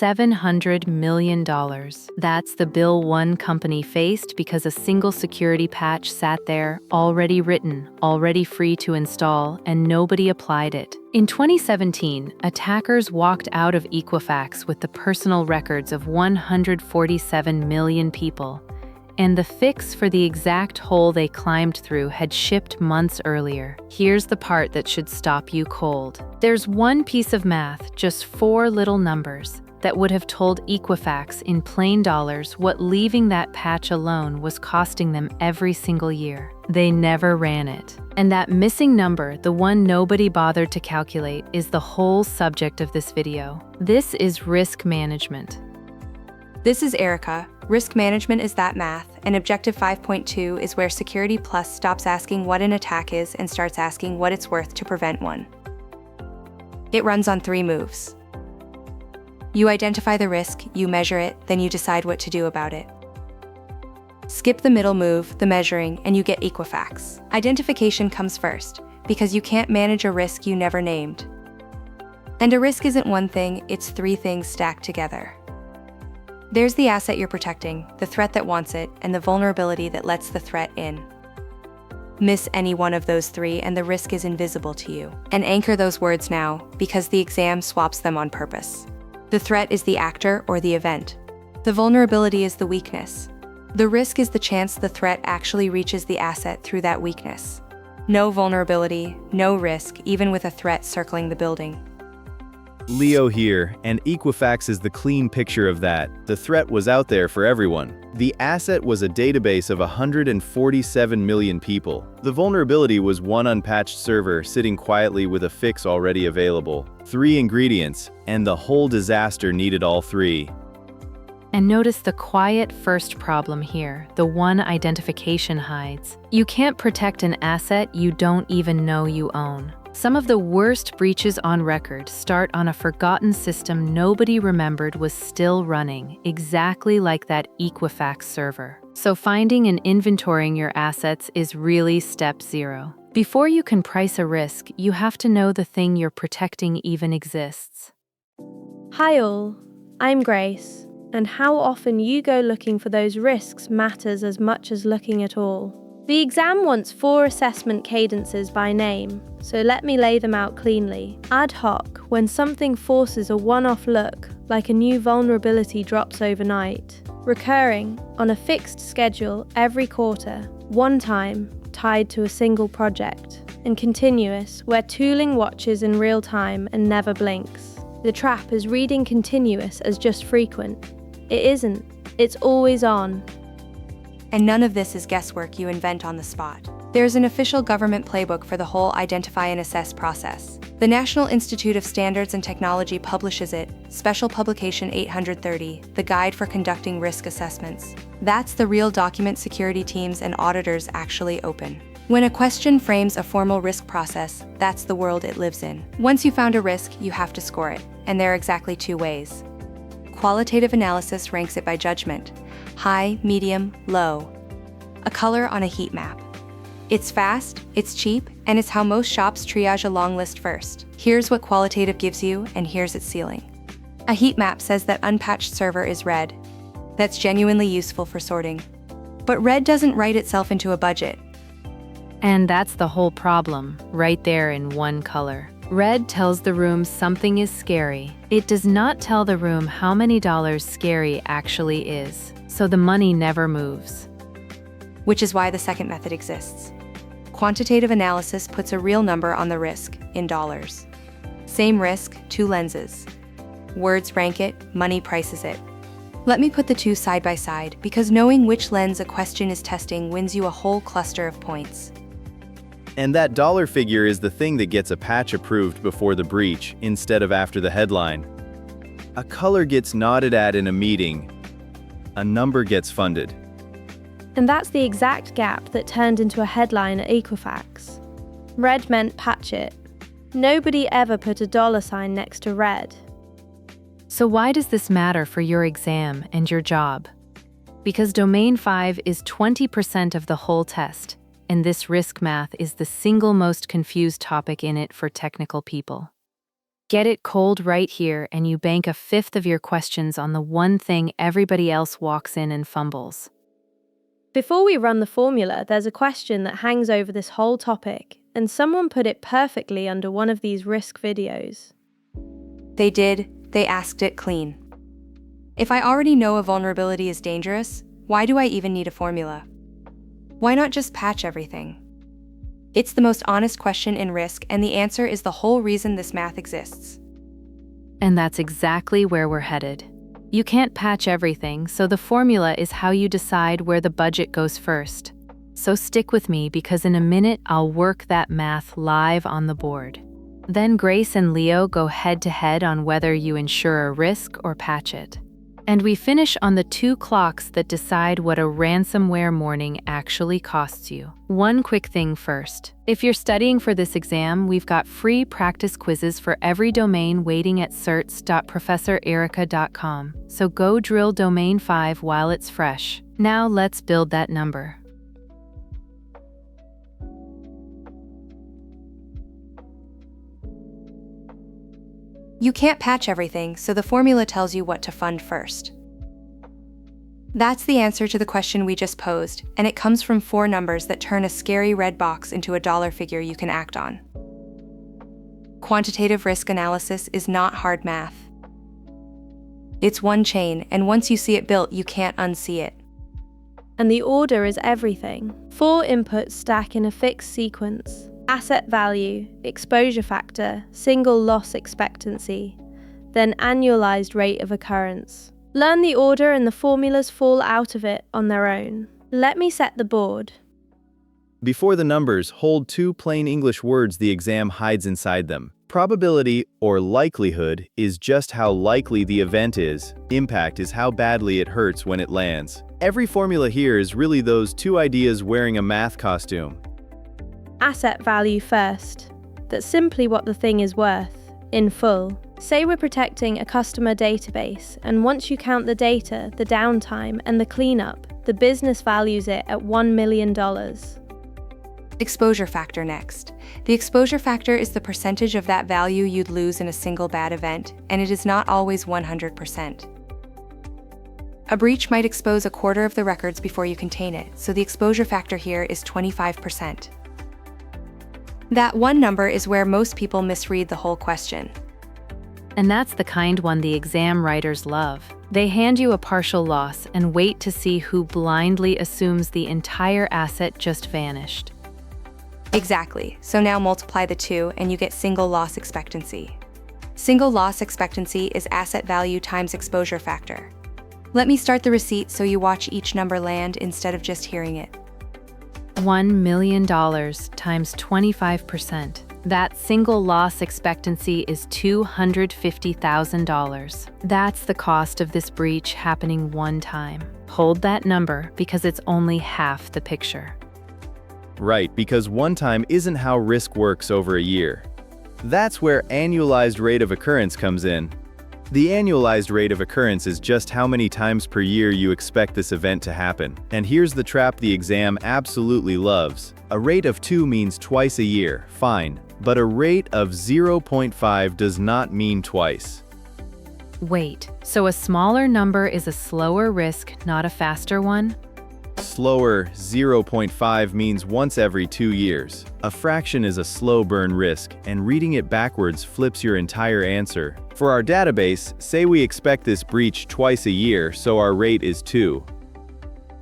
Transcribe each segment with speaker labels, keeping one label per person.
Speaker 1: $700 million. That's the bill one company faced because a single security patch sat there, already written, already free to install, and nobody applied it. In 2017, attackers walked out of Equifax with the personal records of 147 million people. And the fix for the exact hole they climbed through had shipped months earlier. Here's the part that should stop you cold. There's one piece of math, just 4 little numbers, that would have told Equifax in plain dollars what leaving that patch alone was costing them every single year. They never ran it. And that missing number, the one nobody bothered to calculate, is the whole subject of this video. This is risk management.
Speaker 2: This is Erica. Risk management is that math, and Objective 5.2 is where Security Plus stops asking what an attack is and starts asking what it's worth to prevent one. It runs on 3 moves. You identify the risk, you measure it, then you decide what to do about it. Skip the middle move, the measuring, and you get Equifax. Identification comes first, because you can't manage a risk you never named. And a risk isn't one thing, it's 3 things stacked together. There's the asset you're protecting, the threat that wants it, and the vulnerability that lets the threat in. Miss any one of those 3 and the risk is invisible to you. And anchor those words now, because the exam swaps them on purpose. The threat is the actor or the event. The vulnerability is the weakness. The risk is the chance the threat actually reaches the asset through that weakness. No vulnerability, no risk, even with a threat circling the building.
Speaker 3: Leo here, and Equifax is the clean picture of that. The threat was out there for everyone. The asset was a database of 147 million people. The vulnerability was one unpatched server sitting quietly with a fix already available. 3 ingredients, and the whole disaster needed all 3.
Speaker 1: And notice the quiet first problem here, the one identification hides. You can't protect an asset you don't even know you own. Some of the worst breaches on record start on a forgotten system nobody remembered was still running, exactly like that Equifax server. So finding and inventorying your assets is really step 0. Before you can price a risk, you have to know the thing you're protecting even exists.
Speaker 4: Hi all, I'm Grace, and how often you go looking for those risks matters as much as looking at all. The exam wants 4 assessment cadences by name, so let me lay them out cleanly. Ad hoc, when something forces a one-off look, like a new vulnerability drops overnight. Recurring, on a fixed schedule every quarter, one time, tied to a single project. And continuous, where tooling watches in real time and never blinks. The trap is reading continuous as just frequent. It isn't. It's always on.
Speaker 2: And none of this is guesswork you invent on the spot. There's an official government playbook for the whole identify and assess process. The National Institute of Standards and Technology publishes it, Special Publication 830, the Guide for Conducting Risk Assessments. That's the real document security teams and auditors actually open. When a question frames a formal risk process, that's the world it lives in. Once you found a risk, you have to score it, and there are exactly 2 ways. Qualitative analysis ranks it by judgment. High, medium, low. A color on a heat map. It's fast, it's cheap, and it's how most shops triage a long list first. Here's what qualitative gives you, and here's its ceiling. A heat map says that unpatched server is red. That's genuinely useful for sorting. But red doesn't write itself into a budget.
Speaker 1: And that's the whole problem, right there in one color. Red tells the room something is scary. It does not tell the room how many dollars scary actually is, so the money never moves.
Speaker 2: Which is why the second method exists. Quantitative analysis puts a real number on the risk, in dollars. Same risk, 2 lenses. Words rank it, money prices it. Let me put the 2 side by side, because knowing which lens a question is testing wins you a whole cluster of points.
Speaker 3: And that dollar figure is the thing that gets a patch approved before the breach, instead of after the headline. A color gets nodded at in a meeting. A number gets funded.
Speaker 4: And that's the exact gap that turned into a headline at Equifax. Red meant patch it. Nobody ever put a $sign next to red.
Speaker 1: So why does this matter for your exam and your job? Because Domain 5 is 20% of the whole test, and this risk math is the single most confused topic in it for technical people. Get it cold right here, and you bank a fifth of your questions on the one thing everybody else walks in and fumbles.
Speaker 4: Before we run the formula, there's a question that hangs over this whole topic, and someone put it perfectly under one of these risk videos.
Speaker 2: They did, they asked it clean. If I already know a vulnerability is dangerous, why do I even need a formula? Why not just patch everything? It's the most honest question in risk, and the answer is the whole reason this math exists.
Speaker 1: And that's exactly where we're headed. You can't patch everything, so the formula is how you decide where the budget goes first. So stick with me, because in a minute I'll work that math live on the board. Then Grace and Leo go head-to-head on whether you insure a risk or patch it. And we finish on the 2 clocks that decide what a ransomware morning actually costs you. One quick thing first. If you're studying for this exam, we've got free practice quizzes for every domain waiting at certs.professorerica.com. So go drill domain 5 while it's fresh. Now let's build that number.
Speaker 2: You can't patch everything, so the formula tells you what to fund first. That's the answer to the question we just posed, and it comes from 4 numbers that turn a scary red box into a dollar figure you can act on. Quantitative risk analysis is not hard math. It's one chain, and once you see it built, you can't unsee it.
Speaker 4: And the order is everything. 4 inputs stack in a fixed sequence. Asset value, exposure factor, single loss expectancy, then annualized rate of occurrence. Learn the order and the formulas fall out of it on their own. Let me set the board.
Speaker 3: Before the numbers, hold 2 plain English words the exam hides inside them. Probability, or likelihood, is just how likely the event is. Impact is how badly it hurts when it lands. Every formula here is really those 2 ideas wearing a math costume.
Speaker 4: Asset value first. That's simply what the thing is worth, in full. Say we're protecting a customer database, and once you count the data, the downtime, and the cleanup, the business values it at $1 million.
Speaker 2: Exposure factor next. The exposure factor is the percentage of that value you'd lose in a single bad event, and it is not always 100%. A breach might expose a quarter of the records before you contain it, so the exposure factor here is 25%. That one number is where most people misread the whole question.
Speaker 1: And that's the kind one the exam writers love. They hand you a partial loss and wait to see who blindly assumes the entire asset just vanished.
Speaker 2: Exactly. So now multiply the 2 and you get single loss expectancy. Single loss expectancy is asset value times exposure factor. Let me start the receipt so you watch each number land instead of just hearing it.
Speaker 1: $1 million times 25%. That single loss expectancy is $250,000. That's the cost of this breach happening one time. Hold that number, because it's only half the picture.
Speaker 3: Right, because one time isn't how risk works over a year. That's where annualized rate of occurrence comes in. The annualized rate of occurrence is just how many times per year you expect this event to happen. And here's the trap the exam absolutely loves. A rate of 2 means twice a year, fine. But a rate of 0.5 does not mean twice.
Speaker 1: Wait, so a smaller number is a slower risk, not a faster one?
Speaker 3: Slower, 0.5 means once every 2 years. A fraction is a slow burn risk, and reading it backwards flips your entire answer. For our database, say we expect this breach twice a year, so our rate is 2.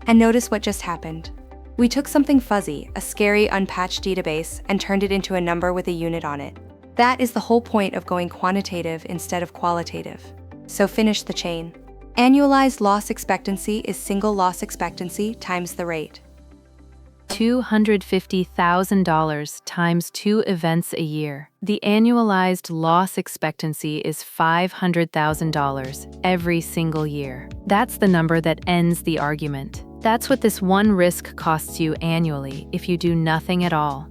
Speaker 2: And notice what just happened. We took something fuzzy, a scary unpatched database, and turned it into a number with a unit on it. That is the whole point of going quantitative instead of qualitative. So finish the chain. Annualized loss expectancy is single loss expectancy times the rate.
Speaker 1: $250,000 times 2 events a year. The annualized loss expectancy is $500,000 every single year. That's the number that ends the argument. That's what this one risk costs you annually if you do nothing at all.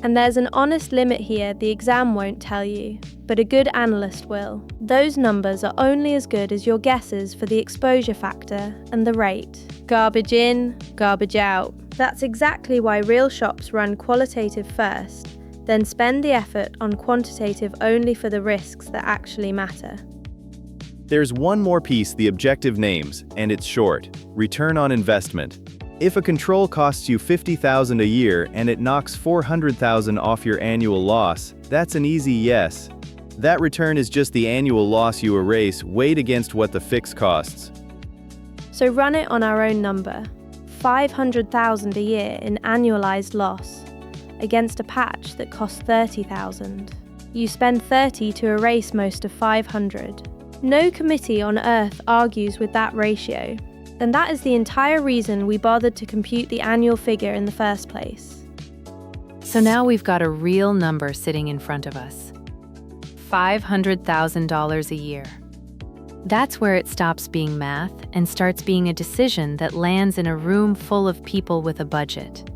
Speaker 4: And there's an honest limit here the exam won't tell you, but a good analyst will. Those numbers are only as good as your guesses for the exposure factor and the rate. Garbage in, garbage out. That's exactly why real shops run qualitative first. Then spend the effort on quantitative only for the risks that actually matter.
Speaker 3: There's one more piece the objective names, and it's short: return on investment. If a control costs you $50,000 a year and it knocks $400,000 off your annual loss, that's an easy yes. That return is just the annual loss you erase weighed against what the fix costs.
Speaker 4: So run it on our own number, $500,000 a year in annualized loss, against a patch that costs $30,000. You spend $30 to erase most of $500. No committee on earth argues with that ratio, and that is the entire reason we bothered to compute the annual figure in the first place.
Speaker 1: So now we've got a real number sitting in front of us. $500,000 a year. That's where it stops being math and starts being a decision that lands in a room full of people with a budget.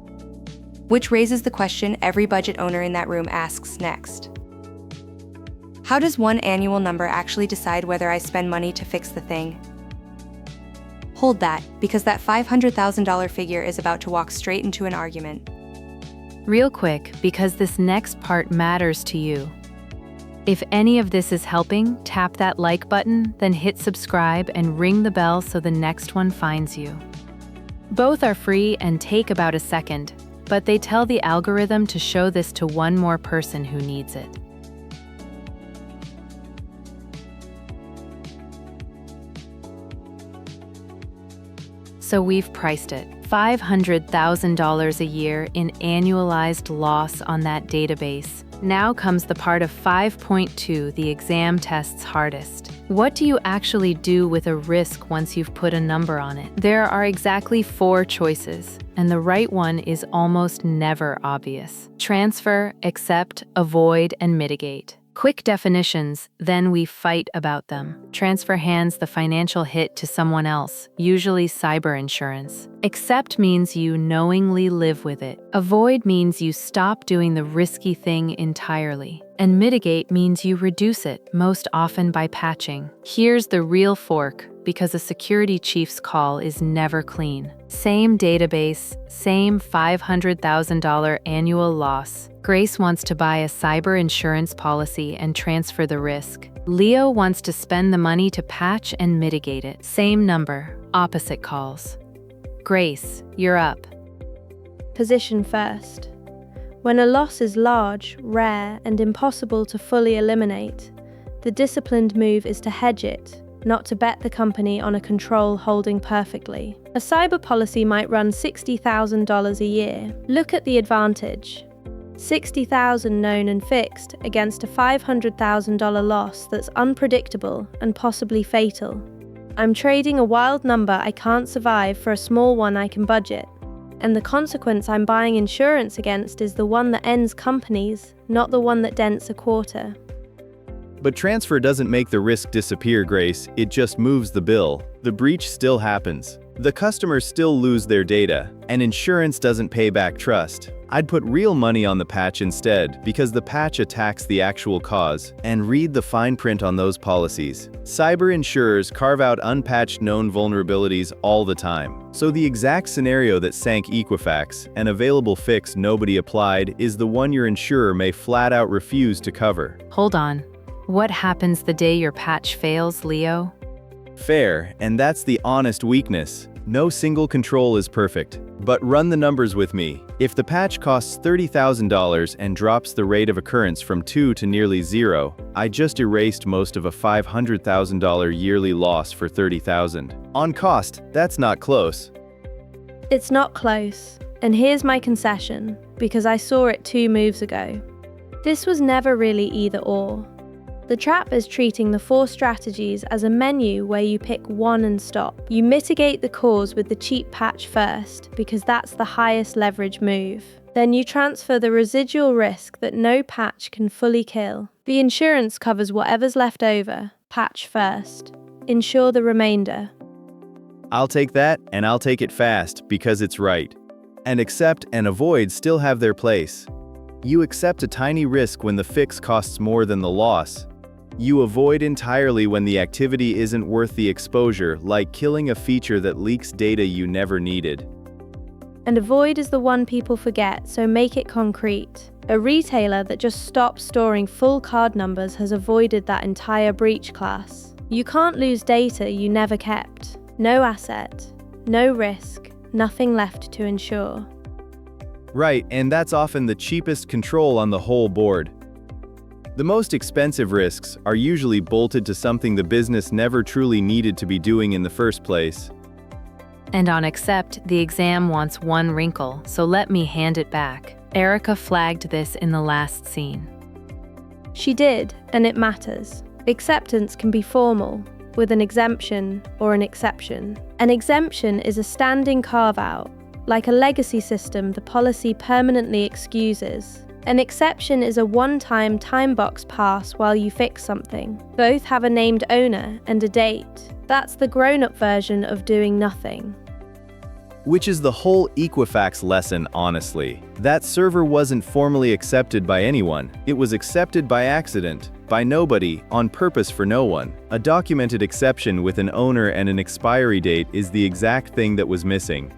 Speaker 2: Which raises the question every budget owner in that room asks next. How does one annual number actually decide whether I spend money to fix the thing? Hold that, because that $500,000 figure is about to walk straight into an argument.
Speaker 1: Real quick, because this next part matters to you. If any of this is helping, tap that like button, then hit subscribe and ring the bell so the next one finds you. Both are free and take about a second, but they tell the algorithm to show this to one more person who needs it. So we've priced it. $500,000 a year in annualized loss on that database. Now comes the part of 5.2, the exam test's hardest. What do you actually do with a risk once you've put a number on it? There are exactly 4 choices, and the right one is almost never obvious. Transfer, accept, avoid, and mitigate. Quick definitions, then we fight about them. Transfer hands the financial hit to someone else, usually cyber insurance. Accept means you knowingly live with it. Avoid means you stop doing the risky thing entirely. And mitigate means you reduce it, most often by patching. Here's the real fork, because a security chief's call is never clean. Same database, same $500,000 annual loss. Grace wants to buy a cyber insurance policy and transfer the risk. Leo wants to spend the money to patch and mitigate it. Same number, opposite calls. Grace, you're up.
Speaker 4: Position first. When a loss is large, rare, and impossible to fully eliminate, the disciplined move is to hedge it, not to bet the company on a control holding perfectly. A cyber policy might run $60,000 a year. Look at the advantage. $60,000 known and fixed against a $500,000 loss that's unpredictable and possibly fatal. I'm trading a wild number I can't survive for a small one I can budget. And the consequence I'm buying insurance against is the one that ends companies, not the one that dents a quarter.
Speaker 3: But transfer doesn't make the risk disappear, Grace, it just moves the bill. The breach still happens. The customers still lose their data, and insurance doesn't pay back trust. I'd put real money on the patch instead, because the patch attacks the actual cause, and read the fine print on those policies. Cyber insurers carve out unpatched known vulnerabilities all the time. So the exact scenario that sank Equifax, an available fix nobody applied, is the one your insurer may flat out refuse to cover.
Speaker 1: Hold on. What happens the day your patch fails, Leo?
Speaker 3: Fair, and that's the honest weakness. No single control is perfect. But run the numbers with me. If the patch costs $30,000 and drops the rate of occurrence from 2 to nearly 0, I just erased most of a $500,000 yearly loss for $30,000. On cost, that's not close.
Speaker 4: It's not close, and here's my concession, because I saw it 2 moves ago. This was never really either or. The trap is treating the 4 strategies as a menu where you pick one and stop. You mitigate the cause with the cheap patch first, because that's the highest leverage move. Then you transfer the residual risk that no patch can fully kill. The insurance covers whatever's left over. Patch first. Insure the remainder.
Speaker 3: I'll take that, and I'll take it fast, because it's right. And accept and avoid still have their place. You accept a tiny risk when the fix costs more than the loss. You avoid entirely when the activity isn't worth the exposure, like killing a feature that leaks data you never needed.
Speaker 4: And avoid is the one people forget, so make it concrete. A retailer that just stopped storing full card numbers has avoided that entire breach class. You can't lose data you never kept. No asset, no risk, nothing left to insure.
Speaker 3: Right, and that's often the cheapest control on the whole board. The most expensive risks are usually bolted to something the business never truly needed to be doing in the first place.
Speaker 1: And on accept, the exam wants one wrinkle, so let me hand it back. Erica flagged this in the last scene.
Speaker 4: She did, and it matters. Acceptance can be formal, with an exemption or an exception. An exemption is a standing carve-out. Like a legacy system, the policy permanently excuses. An exception is a one-time time box pass while you fix something. Both have a named owner and a date. That's the grown-up version of doing nothing.
Speaker 3: Which is the whole Equifax lesson, honestly. That server wasn't formally accepted by anyone. It was accepted by accident, by nobody, on purpose for no one. A documented exception with an owner and an expiry date is the exact thing that was missing.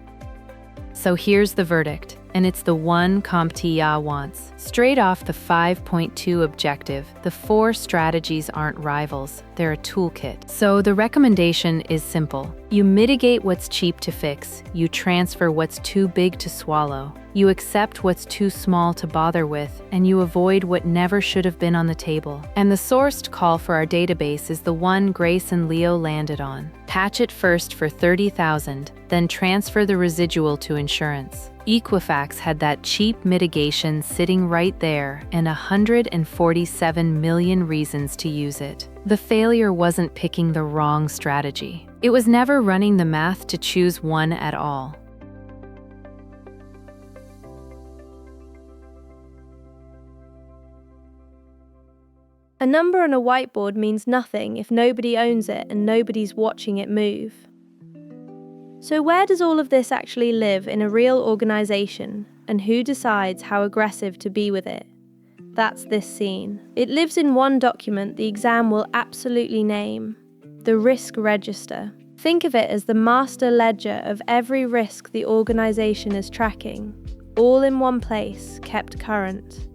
Speaker 1: So here's the verdict, and it's the one CompTIA wants. Straight off the 5.2 objective, the 4 strategies aren't rivals, they're a toolkit. So the recommendation is simple. You mitigate what's cheap to fix, you transfer what's too big to swallow, you accept what's too small to bother with, and you avoid what never should have been on the table. And the sourced call for our database is the one Grace and Leo landed on. Patch it first for $30,000, then transfer the residual to insurance. Equifax had that cheap mitigation sitting right there and 147 million reasons to use it. The failure wasn't picking the wrong strategy. It was never running the math to choose one at all.
Speaker 4: A number on a whiteboard means nothing if nobody owns it and nobody's watching it move. So where does all of this actually live in a real organization, and who decides how aggressive to be with it? That's this scene. It lives in one document the exam will absolutely name: the risk register. Think of it as the master ledger of every risk the organization is tracking, all in one place, kept current.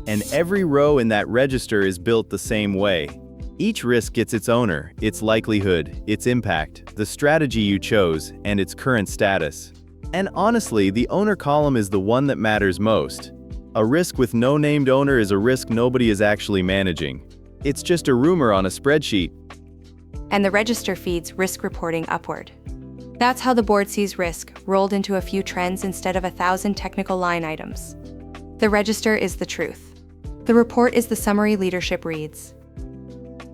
Speaker 3: And every row in that register is built the same way. Each risk gets its owner, its likelihood, its impact, the strategy you chose, and its current status. And honestly, the owner column is the one that matters most. A risk with no named owner is a risk nobody is actually managing. It's just a rumor on a spreadsheet.
Speaker 2: And the register feeds risk reporting upward. That's how the board sees risk, rolled into a few trends instead of 1,000 technical line items. The register is the truth. The report is the summary leadership reads.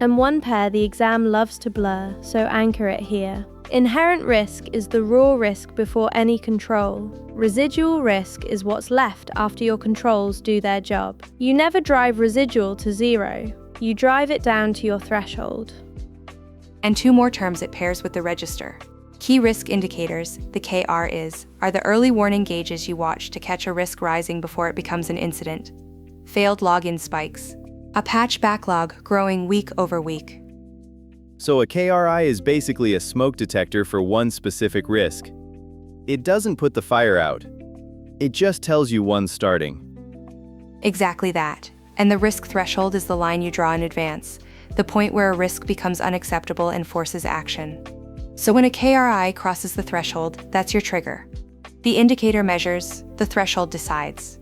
Speaker 4: And one pair the exam loves to blur, so anchor it here. Inherent risk is the raw risk before any control. Residual risk is what's left after your controls do their job. You never drive residual to zero. You drive it down to your threshold.
Speaker 2: And 2 more terms it pairs with the register. Key risk indicators, the KRIs, are the early warning gauges you watch to catch a risk rising before it becomes an incident. Failed login spikes. A patch backlog growing week over week.
Speaker 3: So a KRI is basically a smoke detector for one specific risk. It doesn't put the fire out. It just tells you one's starting.
Speaker 2: Exactly that. And the risk threshold is the line you draw in advance, the point where a risk becomes unacceptable and forces action. So when a KRI crosses the threshold, that's your trigger. The indicator measures, the threshold decides.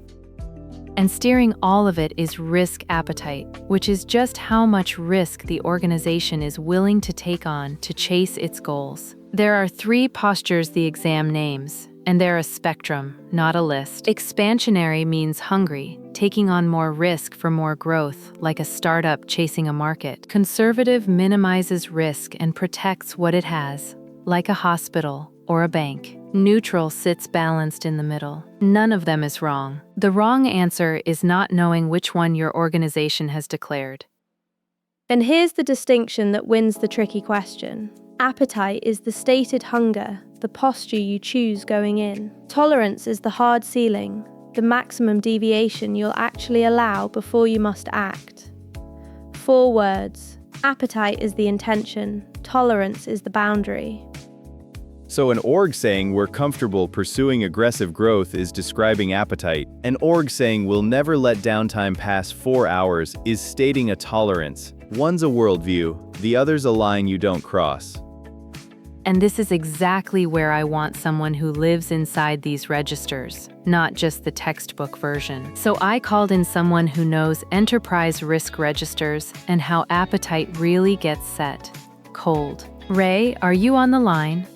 Speaker 1: And steering all of it is risk appetite, which is just how much risk the organization is willing to take on to chase its goals. There are 3 postures the exam names, and they're a spectrum, not a list. Expansionary means hungry, taking on more risk for more growth, like a startup chasing a market. Conservative minimizes risk and protects what it has, like a hospital or a bank. Neutral sits balanced in the middle. None of them is wrong. The wrong answer is not knowing which one your organization has declared.
Speaker 4: And here's the distinction that wins the tricky question. Appetite is the stated hunger, the posture you choose going in. Tolerance is the hard ceiling, the maximum deviation you'll actually allow before you must act. 4 words. Appetite is the intention, tolerance is the boundary.
Speaker 3: So an org saying we're comfortable pursuing aggressive growth is describing appetite. An org saying we'll never let downtime pass 4 hours is stating a tolerance. One's a worldview, the other's a line you don't cross.
Speaker 1: And this is exactly where I want someone who lives inside these registers, not just the textbook version. So I called in someone who knows enterprise risk registers and how appetite really gets set. Cold. Ray, are you on the line?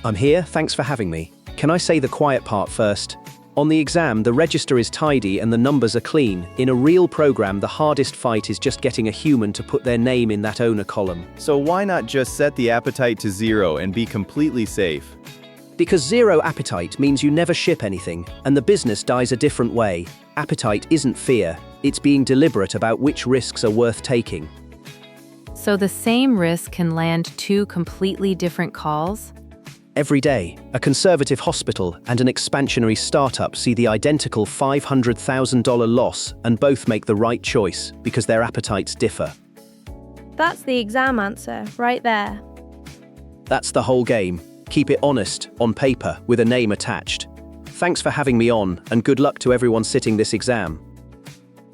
Speaker 5: I'm here, thanks for having me. Can I say the quiet part first? On the exam, the register is tidy and the numbers are clean. In a real program, the hardest fight is just getting a human to put their name in that owner column.
Speaker 3: So why not just set the appetite to 0 and be completely safe?
Speaker 5: Because 0 appetite means you never ship anything, and the business dies a different way. Appetite isn't fear, it's being deliberate about which risks are worth taking.
Speaker 1: So the same risk can land 2 completely different calls?
Speaker 5: Every day, a conservative hospital and an expansionary startup see the identical $500,000 loss and both make the right choice because their appetites differ.
Speaker 4: That's the exam answer, right there.
Speaker 5: That's the whole game. Keep it honest, on paper, with a name attached. Thanks for having me on, and good luck to everyone sitting this exam.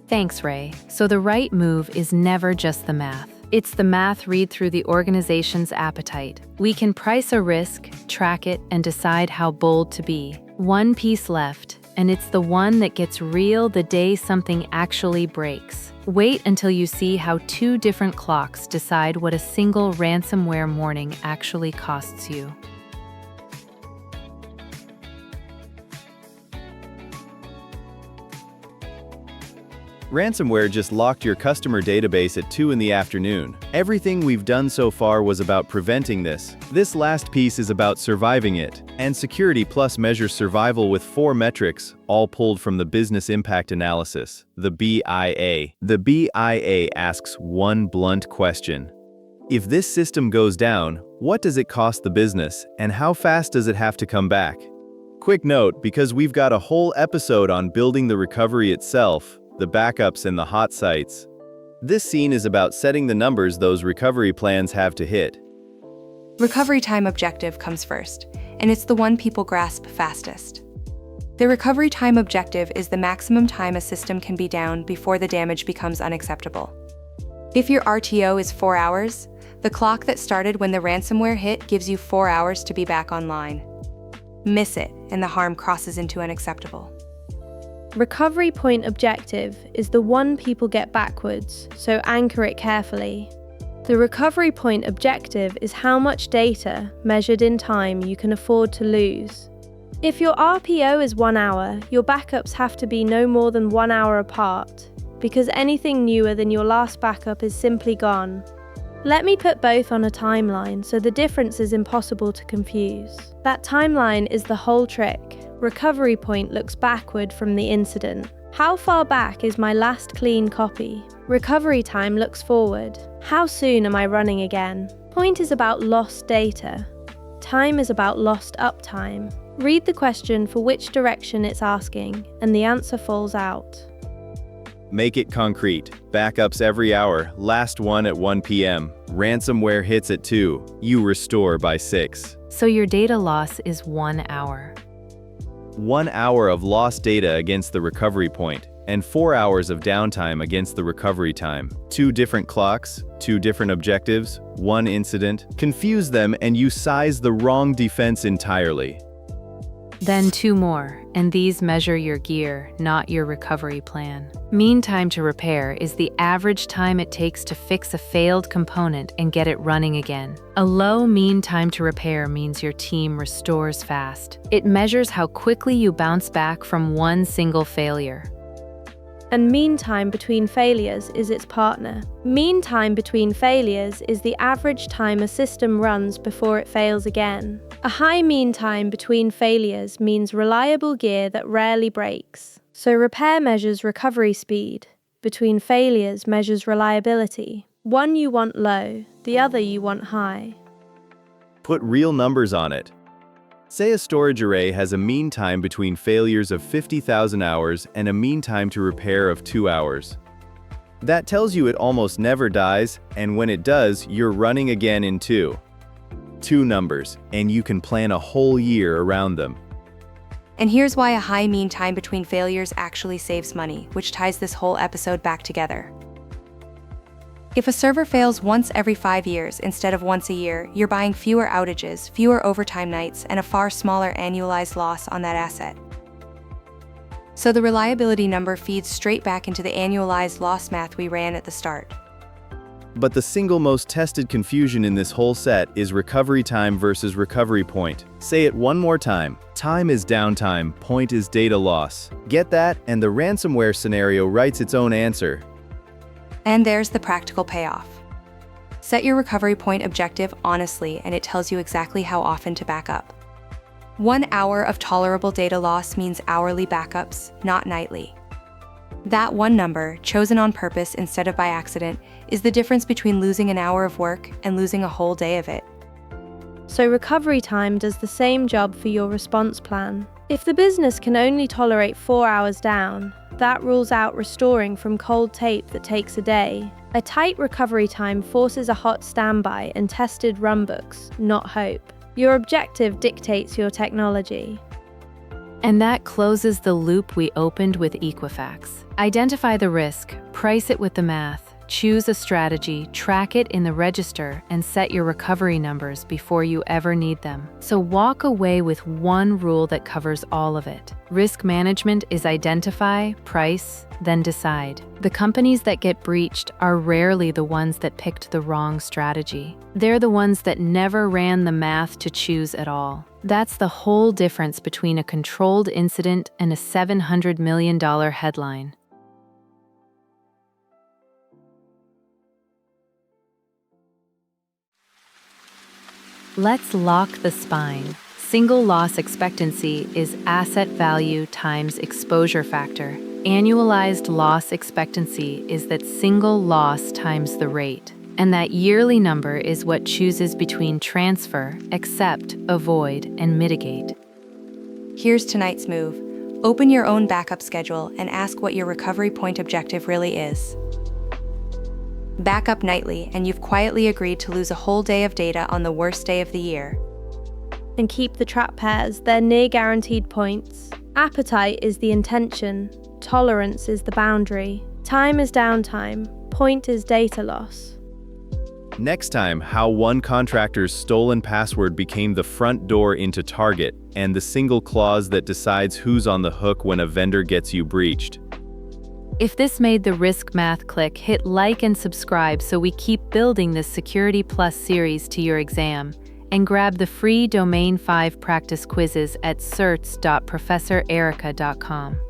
Speaker 1: Thanks, Ray. So the right move is never just the math. It's the math read through the organization's appetite. We can price a risk, track it, and decide how bold to be. One piece left, and it's the one that gets real the day something actually breaks. Wait until you see how 2 different clocks decide what a single ransomware morning actually costs you.
Speaker 3: Ransomware just locked your customer database at 2 in the afternoon. Everything we've done so far was about preventing this. This last piece is about surviving it. And Security Plus measures survival with 4 metrics, all pulled from the Business Impact Analysis, the BIA. The BIA asks one blunt question. If this system goes down, what does it cost the business, and how fast does it have to come back? Quick note, because we've got a whole episode on building the recovery itself, the backups and the hot sites. This scene is about setting the numbers those recovery plans have to hit.
Speaker 2: Recovery time objective comes first, and it's the one people grasp fastest. The recovery time objective is the maximum time a system can be down before the damage becomes unacceptable. If your RTO is 4 hours, the clock that started when the ransomware hit gives you 4 hours to be back online. Miss it, and the harm crosses into unacceptable.
Speaker 4: Recovery point objective is the one people get backwards, so anchor it carefully. The recovery point objective is how much data, measured in time, you can afford to lose. If your RPO is 1 hour, your backups have to be no more than 1 hour apart, because anything newer than your last backup is simply gone. Let me put both on a timeline so the difference is impossible to confuse. That timeline is the whole trick. Recovery point looks backward from the incident. How far back is my last clean copy? Recovery time looks forward. How soon am I running again? Point is about lost data. Time is about lost uptime. Read the question for which direction it's asking, and the answer falls out.
Speaker 3: Make it concrete. Backups every hour, last one at 1 p.m. Ransomware hits at 2, you restore by 6.
Speaker 1: So your data loss is 1 hour.
Speaker 3: 1 hour of lost data against the recovery point, and 4 hours of downtime against the recovery time. 2 different clocks, 2 different objectives, 1 incident. Confuse them and you size the wrong defense entirely.
Speaker 1: Then 2 more, and these measure your gear, not your recovery plan. Mean time to repair is the average time it takes to fix a failed component and get it running again. A low mean time to repair means your team restores fast. It measures how quickly you bounce back from one single failure.
Speaker 4: And mean time between failures is its partner. Mean time between failures is the average time a system runs before it fails again. A high mean time between failures means reliable gear that rarely breaks. So repair measures recovery speed. Between failures measures reliability. One you want low, the other you want high.
Speaker 3: Put real numbers on it. Say a storage array has a mean time between failures of 50,000 hours and a mean time to repair of 2 hours. That tells you it almost never dies, and when it does, you're running again in two numbers, and you can plan a whole year around them.
Speaker 2: And here's why a high mean time between failures actually saves money, which ties this whole episode back together. If a server fails once every 5 years instead of once a year, you're buying fewer outages, fewer overtime nights, and a far smaller annualized loss on that asset. So the reliability number feeds straight back into the annualized loss math we ran at the start.
Speaker 3: But the single most tested confusion in this whole set is recovery time versus recovery point. Say it one more time. Time is downtime, point is data loss. Get that? And the ransomware scenario writes its own answer.
Speaker 2: And there's the practical payoff. Set your recovery point objective honestly, and it tells you exactly how often to back up. 1 hour of tolerable data loss means hourly backups, not nightly. That one number, chosen on purpose instead of by accident, is the difference between losing an hour of work and losing a whole day of it.
Speaker 4: So recovery time does the same job for your response plan. If the business can only tolerate 4 hours down, that rules out restoring from cold tape that takes a day. A tight recovery time forces a hot standby and tested runbooks, not hope. Your objective dictates your technology.
Speaker 1: And that closes the loop we opened with Equifax. Identify the risk, price it with the math, choose a strategy, track it in the register, and set your recovery numbers before you ever need them. So walk away with one rule that covers all of it. Risk management is identify, price, then decide. The companies that get breached are rarely the ones that picked the wrong strategy. They're the ones that never ran the math to choose at all. That's the whole difference between a controlled incident and a $700 million headline. Let's lock the spine. Single loss expectancy is asset value times exposure factor. Annualized loss expectancy is that single loss times the rate. And that yearly number is what chooses between transfer, accept, avoid, and mitigate.
Speaker 2: Here's tonight's move. Open your own backup schedule and ask what your recovery point objective really is. Back up nightly, and you've quietly agreed to lose a whole day of data on the worst day of the year.
Speaker 4: And keep the trap pairs, they're near guaranteed points. Appetite is the intention, tolerance is the boundary, time is downtime, point is data loss.
Speaker 3: Next time, how one contractor's stolen password became the front door into Target, and the single clause that decides who's on the hook when a vendor gets you breached.
Speaker 1: If this made the risk math click, hit like and subscribe so we keep building this Security Plus series to your exam, and grab the free Domain 5 practice quizzes at certs.professorerica.com.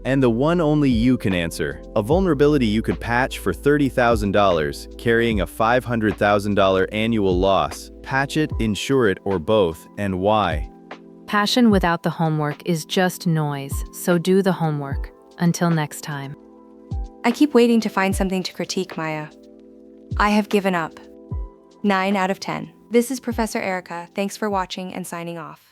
Speaker 3: And the one only you can answer, a vulnerability you could patch for $30,000, carrying a $500,000 annual loss. Patch it, insure it, or both, and why?
Speaker 1: Passion without the homework is just noise, so do the homework. Until next time.
Speaker 2: I keep waiting to find something to critique, Maya. I have given up. 9 out of 10. This is Professor Erica. Thanks for watching and signing off.